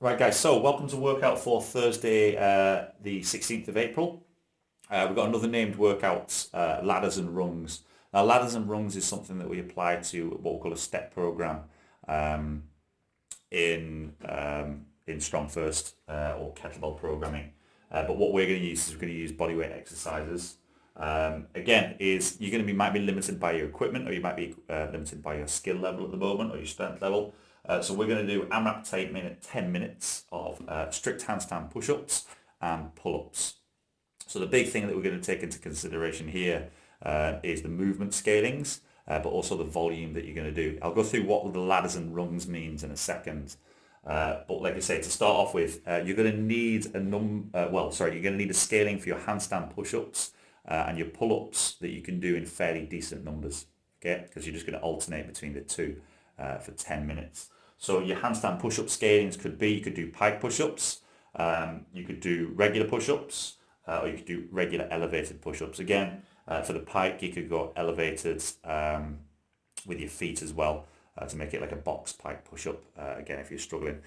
Right, guys, so welcome to workout for Thursday, the 16th of April. We've got another named workout, ladders and rungs. Now, ladders and rungs is something that we apply to what we call a step program um, in Strong First or kettlebell programming. But what we're going to use is we're going to use bodyweight exercises. Again, you're going to be might be limited by your equipment, or you might be limited by your skill level at the moment or your strength level. So we're going to do AMRAP 10 minutes of strict handstand push-ups and pull-ups. So the big thing that we're going to take into consideration here is the movement scalings, but also the volume that you're going to do. I'll go through what the ladders and rungs means in a second. But like I say, to start off with, you're going to need you're going to need a scaling for your handstand push-ups and your pull-ups that you can do in fairly decent numbers, okay? Because you're just going to alternate between the two for 10 minutes. So your handstand push-up scalings could be, you could do pike push-ups, you could do regular push-ups, or you could do regular elevated push-ups. Again, for the pike, you could go elevated with your feet as well to make it like a box pike push-up, again, if you're struggling.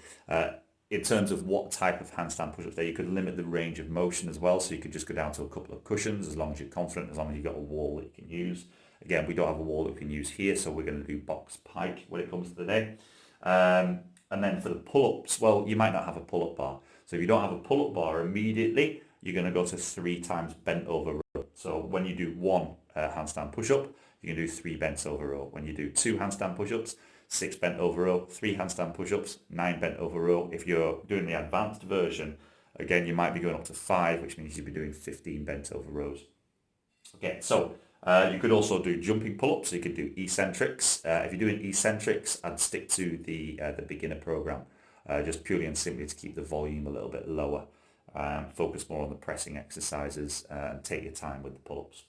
In terms of what type of handstand push-ups there, you could limit the range of motion as well. So you could just go down to a couple of cushions as long as you're confident, as long as you've got a wall that you can use. Again, we don't have a wall that we can use here, so we're going to do box pike when it comes to the day. And then for the pull-ups, well, you might not have a pull-up bar. So if you don't have a pull-up bar immediately, you're going to go to 3 times bent over row. So when you do one handstand push-up, you can do 3 bent over row. When you do 2 handstand push-ups, 6 bent over row, 3 handstand push-ups, 9 bent over row. If you're doing the advanced version, again, you might be going up to 5, which means you'll be doing 15 bent over rows. Okay, so you could also do jumping pull-ups. So you could do eccentrics. If you're doing eccentrics, I'd stick to the beginner program, just purely and simply to keep the volume a little bit lower. Focus more on the pressing exercises and take your time with the pull-ups.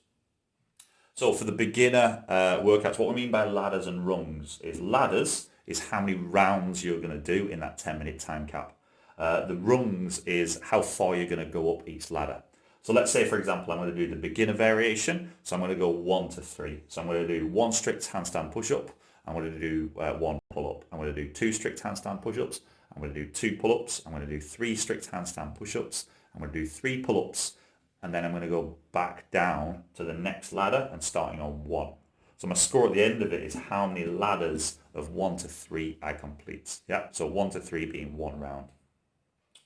So for the beginner workouts, what we mean by ladders and rungs is ladders is how many rounds you're going to do in that 10-minute time cap. The rungs is how far you're going to go up each ladder. So let's say, for example, I'm going to do the beginner variation. So I'm going to go 1 to 3. So I'm going to do 1 strict handstand push-up. I'm going to do 1 pull-up. I'm going to do 2 strict handstand push-ups. I'm going to do 2 pull-ups. I'm going to do 3 strict handstand push-ups. I'm going to do 3 pull-ups. And then I'm going to go back down to the next ladder and starting on 1. So my score at the end of it is how many ladders of 1 to 3 I complete. Yeah, so 1 to 3 being 1 round.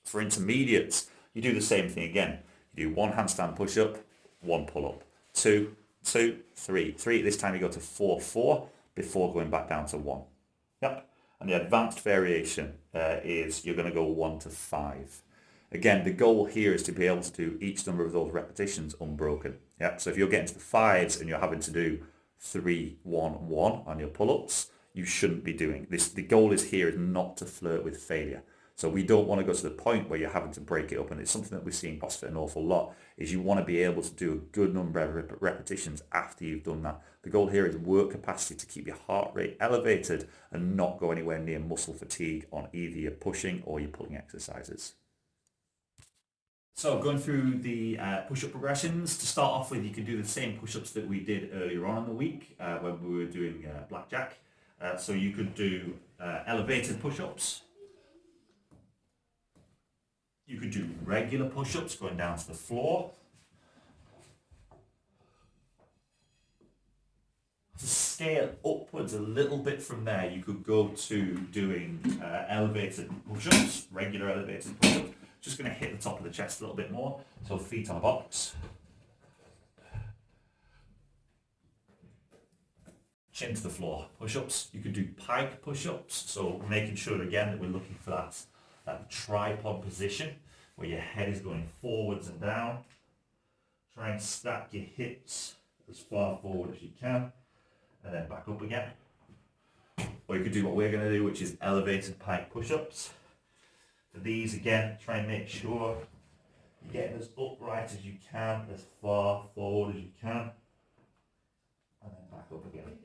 For intermediates, you do the same thing again. You do 1 handstand push-up, 1 pull-up, 2, 2, 3, 3. This time you go to 4, 4 before going back down to 1. Yep. And the advanced variation is you're going to go 1 to 5. Again, the goal here is to be able to do each number of those repetitions unbroken. Yep. So if you're getting to the 5s and you're having to do 3, 1, 1 on your pull-ups, you shouldn't be doing this. The goal is here is not to flirt with failure. So we don't want to go to the point where you're having to break it up, and it's something that we see in CrossFit an awful lot, is you want to be able to do a good number of repetitions after you've done that. The goal here is work capacity to keep your heart rate elevated and not go anywhere near muscle fatigue on either your pushing or your pulling exercises. So going through the push-up progressions, to start off with, you can do the same push-ups that we did earlier on in the week when we were doing blackjack. So you could do elevated push-ups. You could do regular push-ups going down to the floor. To scale upwards a little bit from there, you could go to doing elevated push-ups, regular elevated push-ups. Just going to hit the top of the chest a little bit more. So feet on a box. Chin to the floor. Push-ups. You could do pike push-ups. So making sure again that we're looking for that tripod position where your head is going forwards and down. Try and stack your hips as far forward as you can and then back up again. Or you could do what we're going to do, which is elevated pike push-ups. For these, again, try and make sure you're getting as upright as you can, as far forward as you can, and then back up again.